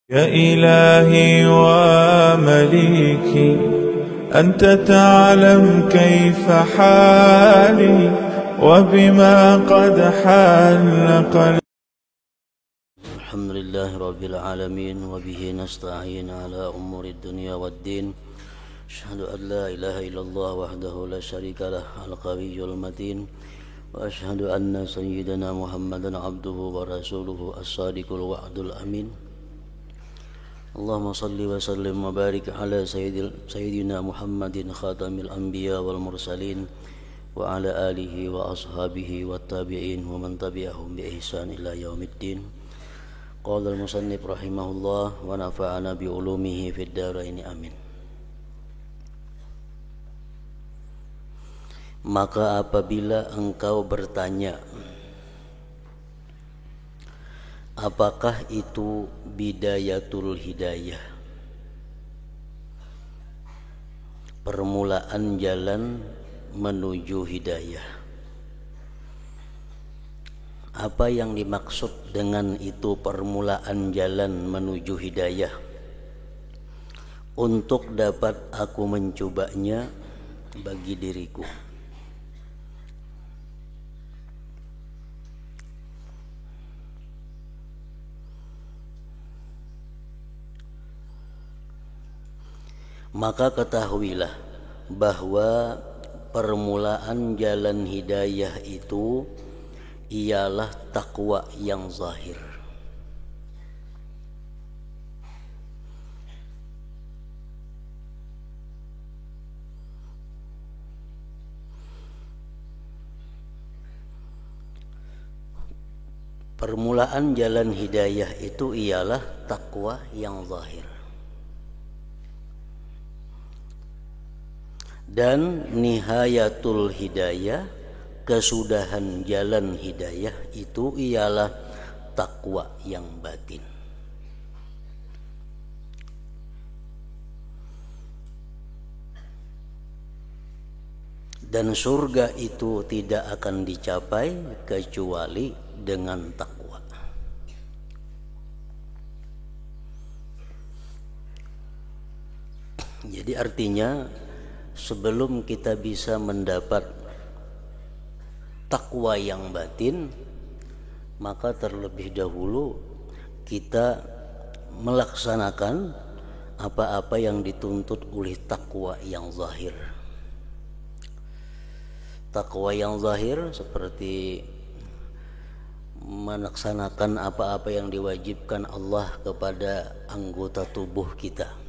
يا إلهي ومليكي أنت تعلم كيف حالي وبما قد حل قلبي. الحمد لله رب العالمين وبه نستعين على أمور الدنيا والدين. أشهد أن لا إله إلا الله وحده لا شريك له القوي المتين، وأشهد أن سيدنا محمدا عبده ورسوله الصادق الوعد الأمين. اللهم صل وسلم وبارك على سيدنا محمد خاتم الأنبياء والمرسلين وعلى آله وأصحابه والتابعين ومن تبعهم بإحسان إلى يوم الدين. قال المصنف رحمه الله ونفعنا بعلومه في الدارين آمين. Maka apabila engkau bertanya, apakah itu bidayatul hidayah, permulaan jalan menuju hidayah? Apa yang dimaksud dengan itu permulaan jalan menuju hidayah? Untuk dapat aku mencobanya bagi diriku. Maka ketahuilah bahwa permulaan jalan hidayah itu ialah takwa yang zahir. Permulaan jalan hidayah itu ialah takwa yang zahir. Dan nihayatul hidayah, kesudahan jalan hidayah itu ialah takwa yang batin. Dan surga itu tidak akan dicapai kecuali dengan takwa. Jadi artinya sebelum kita bisa mendapat takwa yang batin, maka terlebih dahulu kita melaksanakan apa-apa yang dituntut oleh takwa yang zahir. Takwa yang zahir seperti melaksanakan apa-apa yang diwajibkan Allah kepada anggota tubuh kita,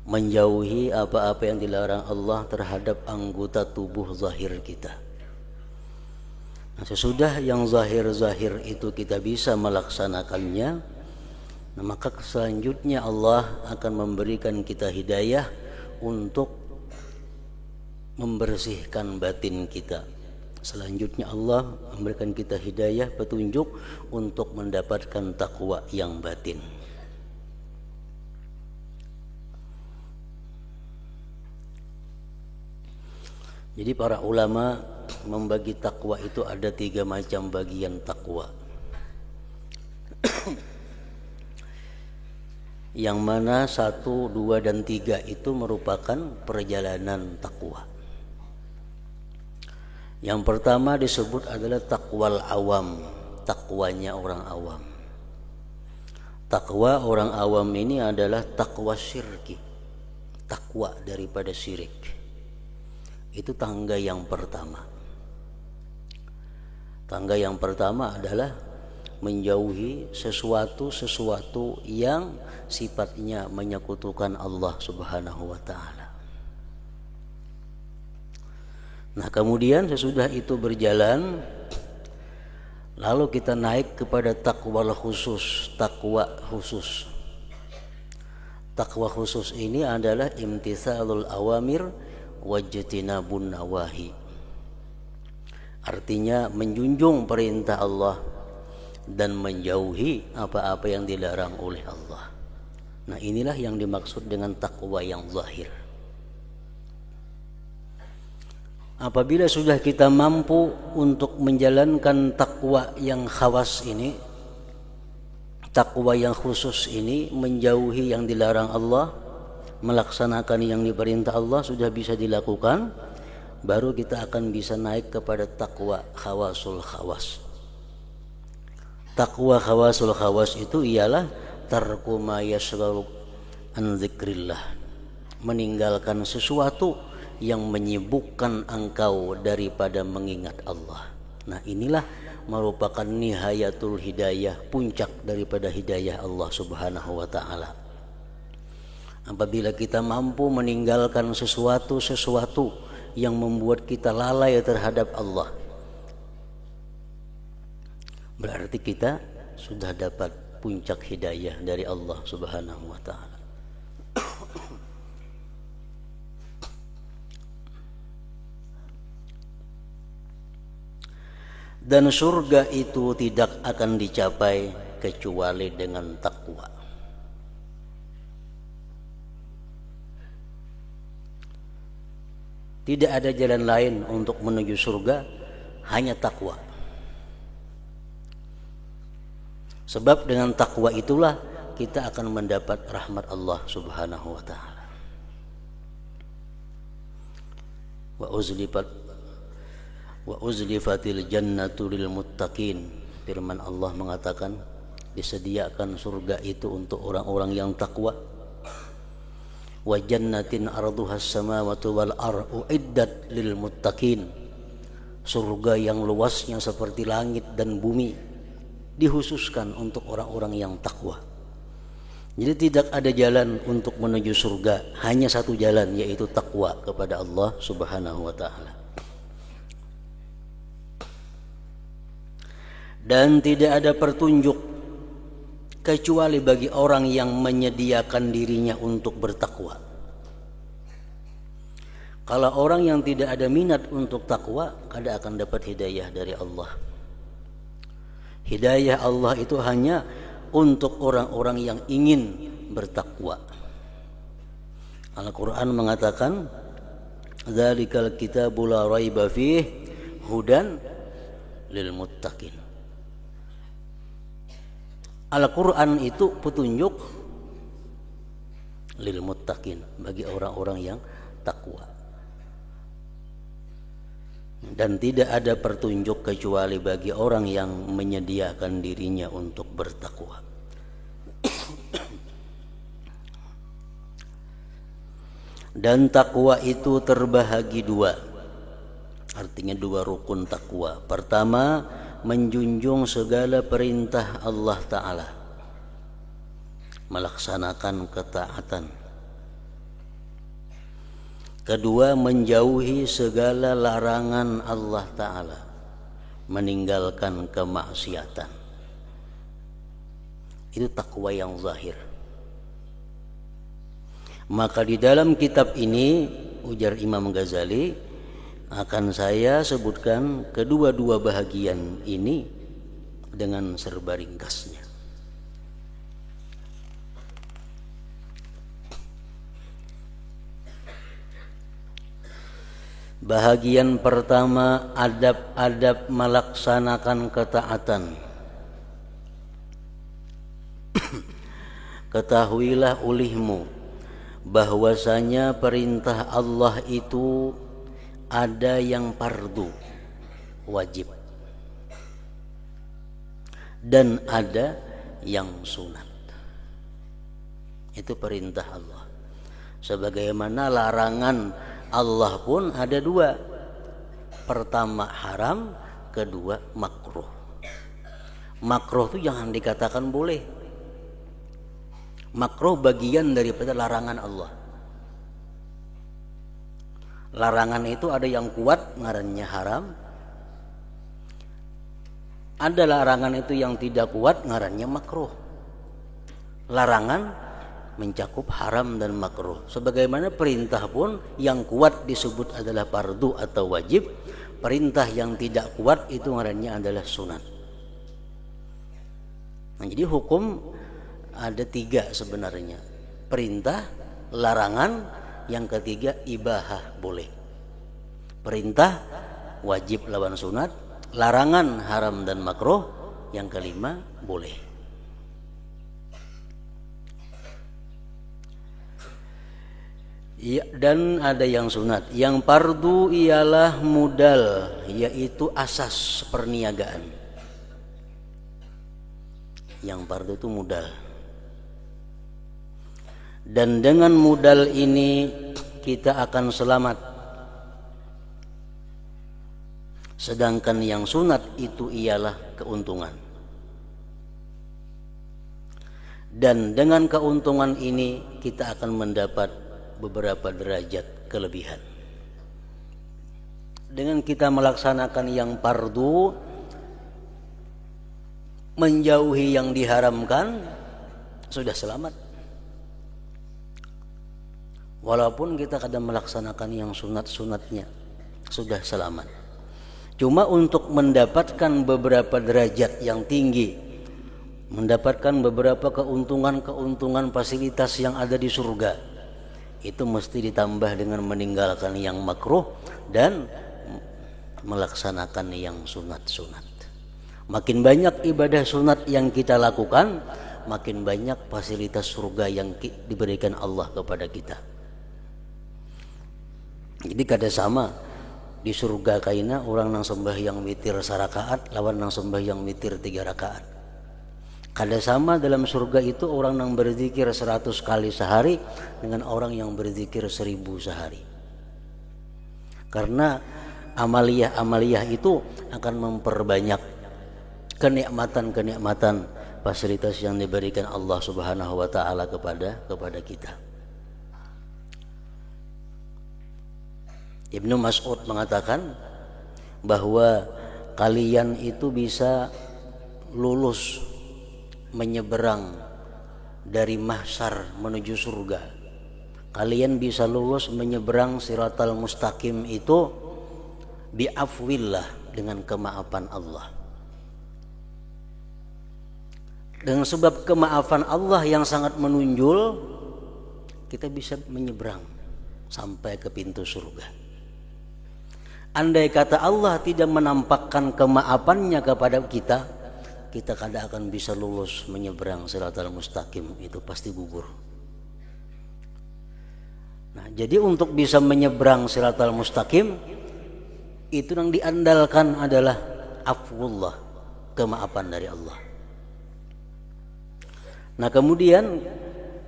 menjauhi apa-apa yang dilarang Allah terhadap anggota tubuh zahir kita. Nah, sesudah yang zahir-zahir itu kita bisa melaksanakannya, nah, maka selanjutnya Allah akan memberikan kita hidayah untuk membersihkan batin kita. Selanjutnya Allah memberikan kita hidayah, petunjuk untuk mendapatkan takwa yang batin. Jadi para ulama membagi takwa itu ada 3 macam bagian takwa. Yang mana 1, 2, dan 3 itu merupakan perjalanan takwa. Yang pertama disebut adalah takwal awam, takwanya orang awam. Takwa orang awam ini adalah takwa syirki, takwa daripada syirik. Itu tangga yang pertama. Tangga yang pertama adalah menjauhi sesuatu yang sifatnya menyekutukan Allah Subhanahu wa taala. Nah, kemudian sesudah itu berjalan, lalu kita naik kepada takwa khusus. Takwa khusus. Takwa khusus ini adalah imtitsalul awamir wajtinabun nawahi. Artinya menjunjung perintah Allah dan menjauhi apa-apa yang dilarang oleh Allah. Nah, inilah yang dimaksud dengan takwa yang zahir. Apabila sudah kita mampu untuk menjalankan takwa yang khawas ini, Takwa yang khusus ini menjauhi yang dilarang Allah, melaksanakan yang diperintah Allah sudah bisa dilakukan, baru kita akan bisa naik kepada takwa khawasul khawas. Takwa khawasul khawas itu ialah tarku ma yashghalu an dzikrillah, meninggalkan sesuatu yang menyibukkan engkau daripada mengingat Allah. Nah, inilah merupakan nihayatul hidayah, puncak daripada hidayah Allah Subhanahu wa taala. Apabila kita mampu meninggalkan sesuatu yang membuat kita lalai terhadap Allah, berarti kita sudah dapat puncak hidayah dari Allah Subhanahu wa taala. Dan surga itu tidak akan dicapai kecuali dengan takwa. Tidak ada jalan lain untuk menuju surga, hanya takwa. Sebab dengan takwa itulah kita akan mendapat rahmat Allah Subhanahu wa taala. Wa uzlifatil jannatu lil muttaqin. Firman Allah mengatakan disediakan surga itu untuk orang-orang yang takwa. Wa jannatin arduhas samawati wal ardu uiddat lil muttaqin. Surga yang luasnya seperti langit dan bumi dikhususkan untuk orang-orang yang takwa. Jadi tidak ada jalan untuk menuju surga, hanya satu jalan, yaitu takwa kepada Allah Subhanahu wa taala. Dan tidak ada petunjuk kecuali bagi orang yang menyediakan dirinya untuk bertakwa. Kalau orang yang tidak ada minat untuk takwa, kada akan dapat hidayah dari Allah. Hidayah Allah itu hanya untuk orang-orang yang ingin bertakwa. Al-Quran mengatakan, "Dzalikal kitabu la raiba fihi hudan lil muttaqin." Al-Quran itu petunjuk lil muttaqin, bagi orang-orang yang takwa. Dan tidak ada petunjuk kecuali bagi orang yang menyediakan dirinya untuk bertakwa. Dan takwa itu terbahagi dua, artinya dua rukun takwa. Pertama, menjunjung segala perintah Allah Ta'ala, melaksanakan ketaatan. Kedua, menjauhi segala larangan Allah Ta'ala, meninggalkan kemaksiatan. Itu takwa yang zahir. Maka di dalam kitab ini, ujar Imam Ghazali, akan saya sebutkan kedua-dua bahagian ini dengan serba ringkasnya. Bahagian pertama, adab-adab melaksanakan ketaatan. Ketahuilah olehmu bahwasanya perintah Allah itu ada yang fardu, wajib, dan ada yang sunat. Itu perintah Allah. Sebagaimana larangan Allah pun ada dua. Pertama haram, kedua makruh. Makruh itu jangan dikatakan boleh. Makruh bagian daripada larangan Allah. Larangan itu ada yang kuat, ngarannya haram. Ada larangan itu yang tidak kuat, ngarannya makruh. Larangan mencakup haram dan makruh. Sebagaimana perintah pun yang kuat disebut adalah fardu atau wajib. Perintah yang tidak kuat itu ngarannya adalah sunat. Nah, jadi hukum ada tiga sebenarnya. Perintah, larangan, yang ketiga ibahah, boleh. Perintah wajib lawan sunat, larangan haram dan makruh, yang kelima boleh. Ya, dan ada yang sunat. Yang fardu ialah modal, yaitu asas perniagaan. Yang fardu itu modal. Dan dengan modal ini kita akan selamat. Sedangkan yang sunat itu ialah keuntungan. Dan dengan keuntungan ini kita akan mendapat beberapa derajat kelebihan. Dengan kita melaksanakan yang fardu, menjauhi yang diharamkan, sudah selamat. Walaupun kita kadang melaksanakan yang sunat-sunatnya, sudah selamat. Cuma untuk mendapatkan beberapa derajat yang tinggi, mendapatkan beberapa keuntungan fasilitas yang ada di surga, itu mesti ditambah dengan meninggalkan yang makruh dan melaksanakan yang sunat-sunat. Makin banyak ibadah sunat yang kita lakukan, makin banyak fasilitas surga yang diberikan Allah kepada kita. Jadi kada sama di surga kaina orang nang sembahyang witir sarakaat lawan nang sembahyang witir 3 rakaat. Kada sama dalam surga itu orang yang berzikir 100 kali sehari dengan orang yang berzikir 1000 sehari. Karena amaliyah itu akan memperbanyak kenikmatan fasilitas yang diberikan Allah Subhanahu wa taala kepada kita. Ibnu Mas'ud mengatakan bahwa kalian itu bisa lulus menyeberang dari mahsyar menuju surga. Kalian bisa lulus menyeberang siratal mustaqim itu bi'afwillah, dengan kemaafan Allah. Dengan sebab kemaafan Allah yang sangat menunjul, kita bisa menyeberang sampai ke pintu surga. Andai kata Allah tidak menampakkan kemaafannya kepada kita, kita kada akan bisa lulus menyeberang siratal mustaqim, itu pasti gugur. Nah, jadi untuk bisa menyeberang siratal mustaqim itu yang diandalkan adalah afwullah, kemaafan dari Allah. Nah, kemudian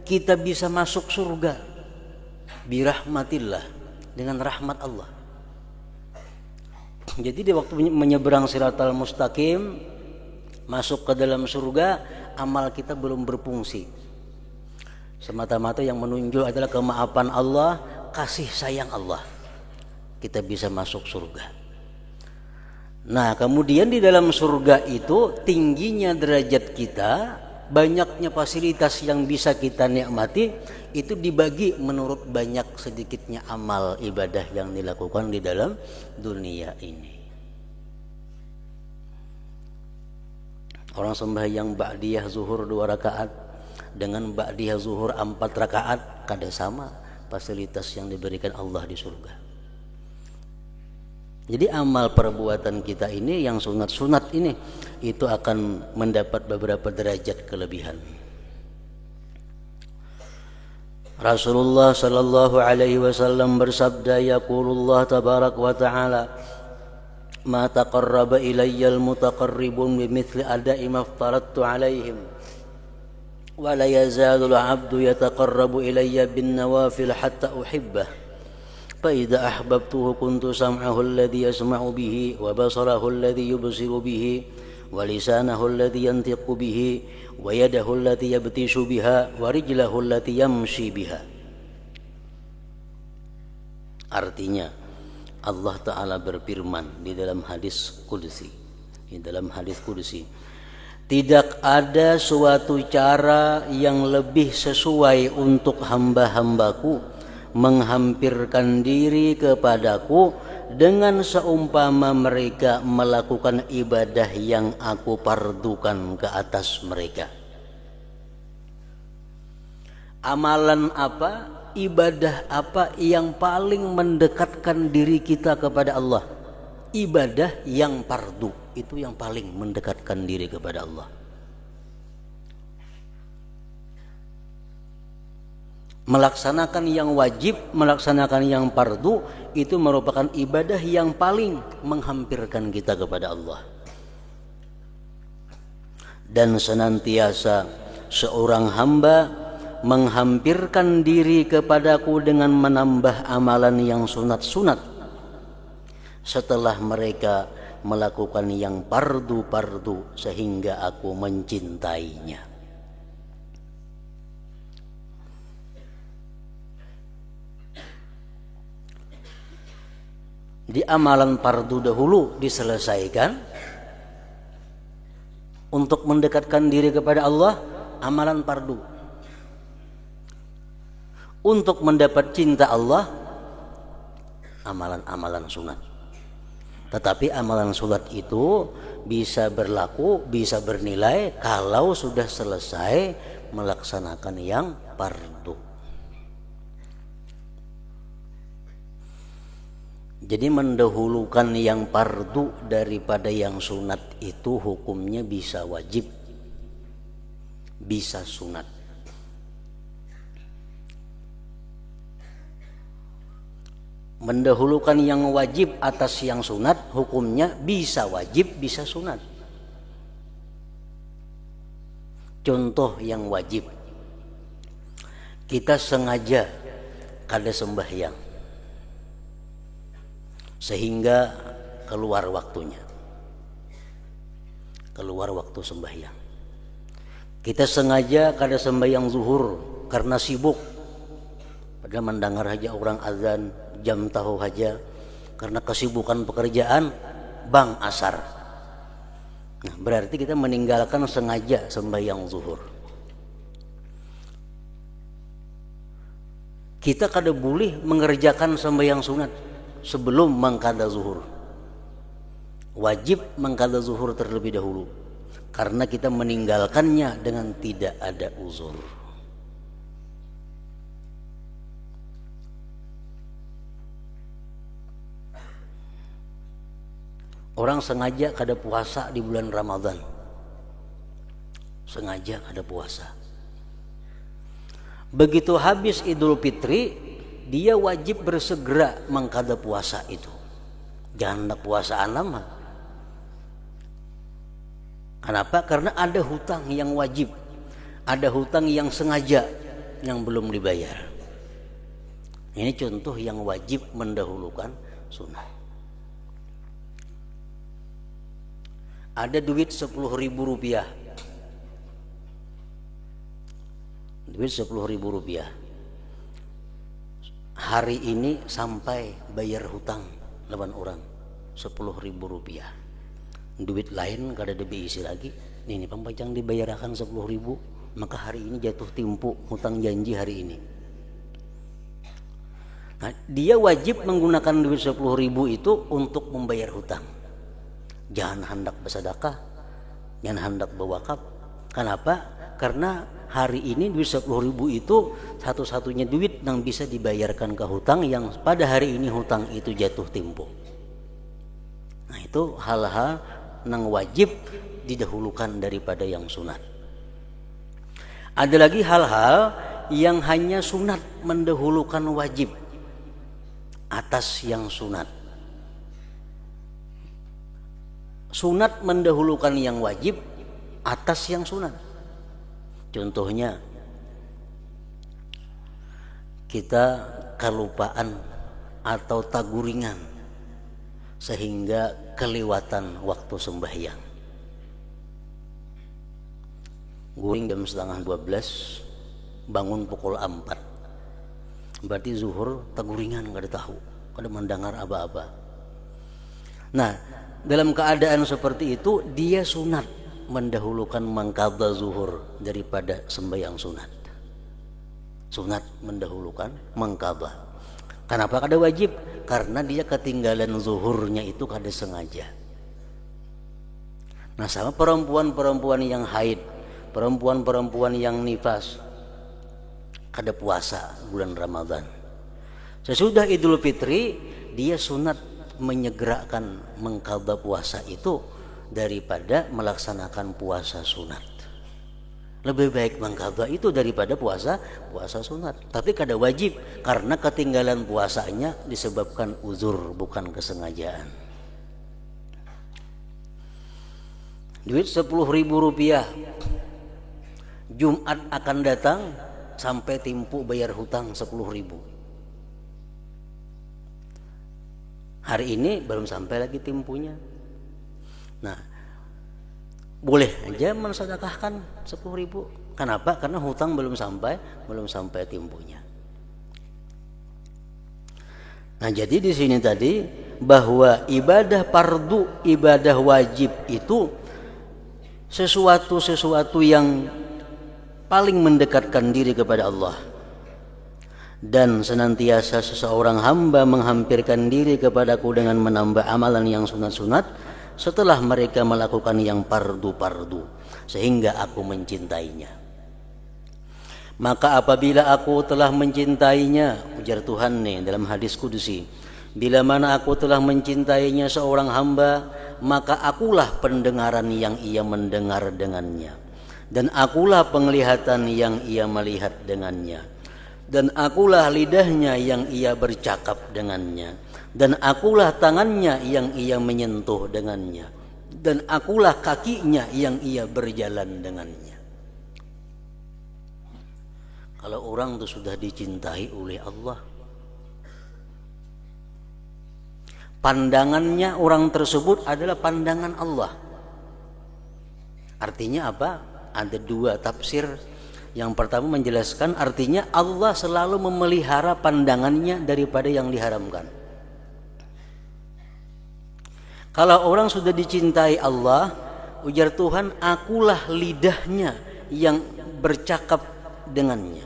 kita bisa masuk surga birahmatillah, dengan rahmat Allah. Jadi di waktu menyeberang siratal mustaqim, masuk ke dalam surga, amal kita belum berfungsi. Semata-mata yang menunjuk adalah kemaafan Allah, kasih sayang Allah. Kita bisa masuk surga. Nah, kemudian di dalam surga itu tingginya derajat kita, banyaknya fasilitas yang bisa kita nikmati, itu dibagi menurut banyak sedikitnya amal ibadah yang dilakukan di dalam dunia ini. Orang sembahyang ba'diyah zuhur 2 rakaat dengan ba'diyah zuhur 4 rakaat, kada sama fasilitas yang diberikan Allah di surga. Jadi amal perbuatan kita ini yang sunat-sunat ini itu akan mendapat beberapa derajat kelebihan. Rasulullah sallallahu alaihi wasallam bersabda, yaqulullah tabarak wa ta'ala, ma taqarraba ilayya al-mutaqarribun bimithli ada'i ma aftaradtu alaihim wa la yazalu al-'abdu yataqarrabu ilayya bin nawafil hatta uhibbah fa idza ahbabtuhu kuntu sam'ahu alladhi yasma'u bihi wa basarahu alladhi yubsiru bihi wa lisanahu alladhi yantiqu bihi wa yadahu allati yabtishu biha wa rijlahu allati yamshi biha. Artinya Allah Ta'ala berfirman di dalam hadis qudsi, tidak ada suatu cara yang lebih sesuai untuk hamba-hambaku menghampirkan diri kepadaku dengan seumpama mereka melakukan ibadah yang aku fardukan ke atas mereka. Amalan apa, ibadah apa yang paling mendekatkan diri kita kepada Allah? Ibadah yang fardu, itu yang paling mendekatkan diri kepada Allah. Melaksanakan yang wajib, melaksanakan yang fardu itu merupakan ibadah yang paling menghampirkan kita kepada Allah. Dan senantiasa seorang hamba menghampirkan diri kepadaku dengan menambah amalan yang sunat-sunat setelah mereka melakukan yang fardu-fardu sehingga aku mencintainya. Di amalan fardu dahulu diselesaikan untuk mendekatkan diri kepada Allah, amalan fardu. Untuk mendapat cinta Allah, amalan-amalan sunat. Tetapi amalan sunat itu bisa berlaku, bisa bernilai kalau sudah selesai melaksanakan yang fardu. Jadi mendahulukan yang fardu daripada yang sunat itu hukumnya bisa wajib, bisa sunat. Mendahulukan yang wajib atas yang sunat hukumnya bisa wajib, bisa sunat. Contoh yang wajib, kita sengaja kada sembahyang sehingga keluar waktunya, keluar waktu sembahyang. Kita sengaja kada sembahyang zuhur karena sibuk, padahal mendengar aja orang azan, jam tahu aja, karena kesibukan pekerjaan bang asar. Nah, berarti kita meninggalkan sengaja sembahyang zuhur. Kita kada boleh mengerjakan sembahyang sunat sebelum mangkada zuhur. Wajib mangkada zuhur terlebih dahulu, karena kita meninggalkannya dengan tidak ada uzur. Orang sengaja kada puasa di bulan Ramadan, sengaja kada puasa. Begitu habis Idul Fitri, dia wajib bersegera mengkada puasa itu. Jangan hendak puasaan lama. Kenapa? Karena ada hutang yang wajib, ada hutang yang sengaja yang belum dibayar. Ini contoh yang wajib mendahulukan sunnah. Ada duit 10.000 rupiah, duit 10.000 rupiah. Hari ini sampai bayar hutang lawan orang 10.000 rupiah. Duit lain kada ada diisi lagi. Ini pembacang dibayarkan 10.000, maka hari ini jatuh tempo hutang janji hari ini. Nah, dia wajib menggunakan duit 10.000 itu untuk membayar hutang. Jangan hendak bersedekah, jangan hendak berwakaf. Kenapa? Karena hari ini duit 10.000 itu satu-satunya duit yang bisa dibayarkan ke hutang yang pada hari ini hutang itu jatuh tempo. Nah, itu hal-hal yang wajib didahulukan daripada yang sunat. Ada lagi hal-hal yang hanya sunat mendahulukan wajib atas yang sunat. Sunat mendahulukan yang wajib atas yang sunat. Contohnya, kita kelupaan atau taguringan sehingga kelewatan waktu sembahyang. Guring jam setengah 12, bangun pukul 4. Berarti zuhur taguringan, gak ada tahu, gak ada mendengar apa-apa. Nah, dalam keadaan seperti itu dia sunat mendahulukan mangkada zuhur daripada sembahyang sunat. Sunat mendahulukan mangkada. Kenapa kada wajib? Karena dia ketinggalan zuhurnya itu kada sengaja. Nah, sama perempuan-perempuan yang haid, perempuan-perempuan yang nifas, kada puasa bulan Ramadan. Sesudah Idul Fitri dia sunat menyegerakan mengqadha puasa itu daripada melaksanakan puasa sunat. Lebih baik mengqadha itu daripada puasa sunat. Tapi kada wajib karena ketinggalan puasanya disebabkan uzur, bukan kesengajaan. Duit 10.000 rupiah, Jumat akan datang sampai timpu bayar hutang 10.000. Hari ini belum sampai lagi timpunya. Nah, boleh aja mensedekahkan 10.000. Kenapa? Karena hutang belum sampai timpunya. Nah, jadi di sini tadi bahwa ibadah fardu, ibadah wajib itu sesuatu yang paling mendekatkan diri kepada Allah. Dan senantiasa seseorang hamba menghampirkan diri kepadaku dengan menambah amalan yang sunat-sunat setelah mereka melakukan yang fardu-fardu, sehingga aku mencintainya. Maka apabila aku telah mencintainya, ujar Tuhan nih dalam hadis kudusi, bila mana aku telah mencintainya seorang hamba, maka akulah pendengaran yang ia mendengar dengannya, dan akulah penglihatan yang ia melihat dengannya, dan akulah lidahnya yang ia bercakap dengannya, dan akulah tangannya yang ia menyentuh dengannya, dan akulah kakinya yang ia berjalan dengannya. Kalau orang itu sudah dicintai oleh Allah, pandangannya orang tersebut adalah pandangan Allah. Artinya apa? Ada dua tafsir. Yang pertama menjelaskan artinya Allah selalu memelihara pandangannya daripada yang diharamkan. Kalau orang sudah dicintai Allah, ujar Tuhan, akulah lidahnya yang bercakap dengannya.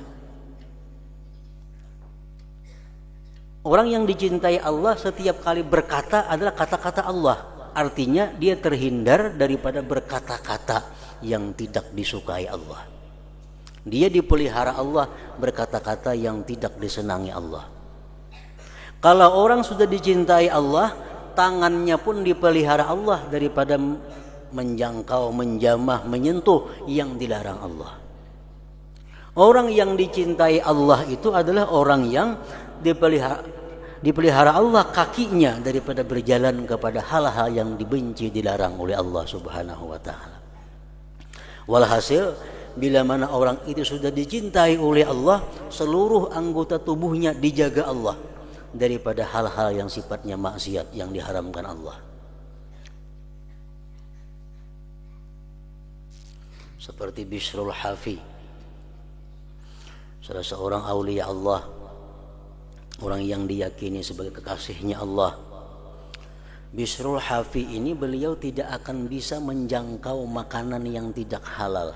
Orang yang dicintai Allah setiap kali berkata adalah kata-kata Allah. Artinya dia terhindar daripada berkata-kata yang tidak disukai Allah. Dia dipelihara Allah berkata-kata yang tidak disenangi Allah. Kalau orang sudah dicintai Allah, tangannya pun dipelihara Allah daripada menjangkau, menjamah, menyentuh yang dilarang Allah. Orang yang dicintai Allah itu adalah orang yang dipelihara Allah kakinya daripada berjalan kepada hal-hal yang dibenci, dilarang oleh Allah Subhanahu wa taala. Walhasil, bila mana orang itu sudah dicintai oleh Allah, seluruh anggota tubuhnya dijaga Allah daripada hal-hal yang sifatnya maksiat yang diharamkan Allah. Seperti Bishrul Hafi, salah seorang aulia Allah, orang yang diyakini sebagai kekasihnya Allah. Bishrul Hafi ini beliau tidak akan bisa menjangkau makanan yang tidak halal.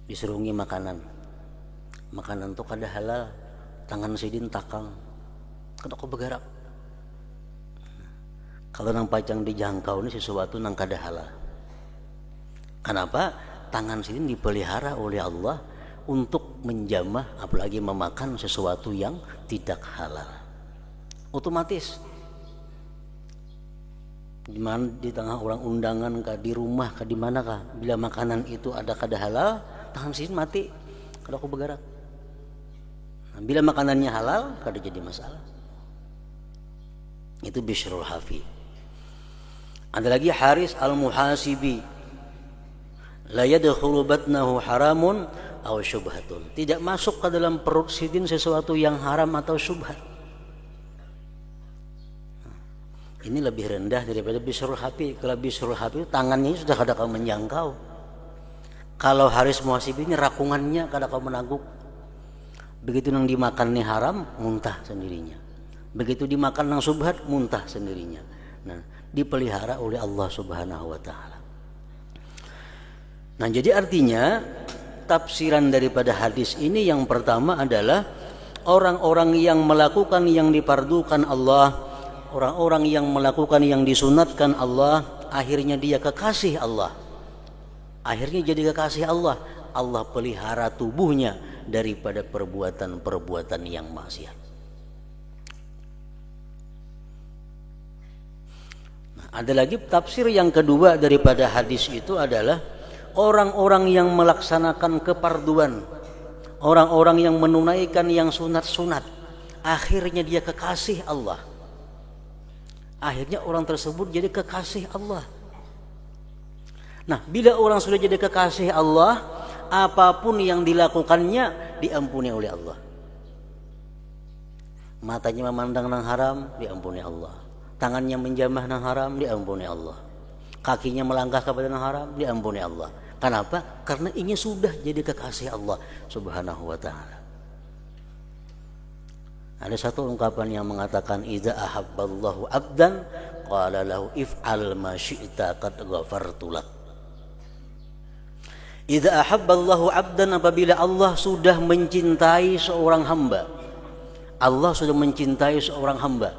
Diserungi makanan tuh kada halal, tangan sidin takang, kada ko begarak. Kalau nang pacang dijangkau ini sesuatu nang kada halal. Kenapa? Tangan sidin dipelihara oleh Allah untuk menjamah, apalagi memakan sesuatu yang tidak halal. Otomatis di tengah orang undangan kah, di rumah kah, di mana kah, bila makanan itu ada kada halal, tangan sidin mati, kada ko begarak. Nah, bila makanannya halal, kada jadi masalah. Itu Bishrul Hafi. Ada lagi Haris Al-Muhasibi, la yadkhulu batnahu haramun aw syubhatun. Tidak masuk ke dalam perut sidin sesuatu yang haram atau syubhat. Ini lebih rendah daripada Bishrul Hafi. Kalau Bishrul Hafi tangannya sudah kada kau menjangkau. Kalau Haris Muhasibi ini rakungannya kada kau menaguk. Begitu nang dimakan nih haram, muntah sendirinya. Begitu dimakan nang subhat, muntah sendirinya. Nah, dipelihara oleh Allah Subhanahu wa taala. Nah, jadi artinya tafsiran daripada hadis ini yang pertama adalah orang-orang yang melakukan yang dipardukan Allah, orang-orang yang melakukan yang disunatkan Allah, akhirnya dia kekasih Allah. Akhirnya jadi kekasih Allah. Allah pelihara tubuhnya daripada perbuatan-perbuatan yang maksiat. Nah, Ada lagi tafsir yang kedua daripada hadis itu adalah orang-orang yang melaksanakan keparduan, orang-orang yang menunaikan yang sunat-sunat, akhirnya dia kekasih Allah. Akhirnya orang tersebut jadi kekasih Allah. Nah, bila orang sudah jadi kekasih Allah, apapun yang dilakukannya diampuni oleh Allah. Matanya memandang yang haram, diampuni Allah. Tangannya menjamah yang haram, diampuni Allah. Kakinya melangkah kepada yang haram, diampuni Allah. Kenapa? Karena ini sudah jadi kekasih Allah Subhanahu wa ta'ala. Ada satu ungkapan yang mengatakan idza ahabballahu abdan qala lahu if'al ma syi'ta qad ghafartu lak. Idza ahabballahu abdan, apabila Allah sudah mencintai seorang hamba. Allah sudah mencintai seorang hamba.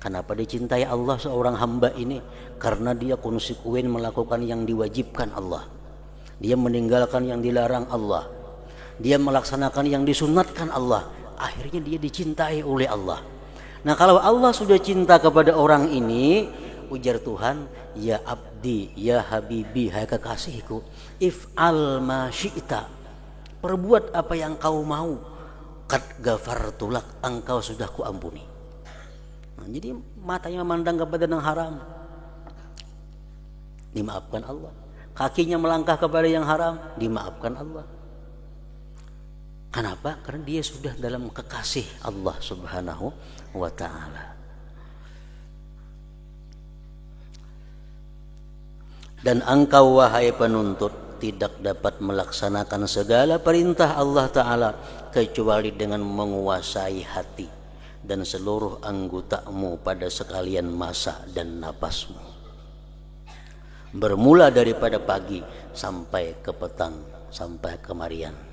Kenapa dicintai Allah seorang hamba ini? Karena dia konsekuen melakukan yang diwajibkan Allah. Dia meninggalkan yang dilarang Allah. Dia melaksanakan yang disunatkan Allah. Akhirnya dia dicintai oleh Allah. Nah, kalau Allah sudah cinta kepada orang ini, ujar Tuhan, ya abdi, ya habibi, hai kekasihku, if'al ma syi'ta, perbuat apa yang kau mau, qad ghafartu lak, engkau sudah kuampuni. Nah, jadi matanya memandang kepada yang haram, dimaafkan Allah. Kakinya melangkah kepada yang haram, dimaafkan Allah. Kenapa? Karena dia sudah dalam kekasih Allah Subhanahu wa ta'ala. Dan engkau wahai penuntut tidak dapat melaksanakan segala perintah Allah Ta'ala kecuali dengan menguasai hati dan seluruh anggotamu pada sekalian masa dan napasmu, bermula daripada pagi sampai ke petang, sampai kemarian.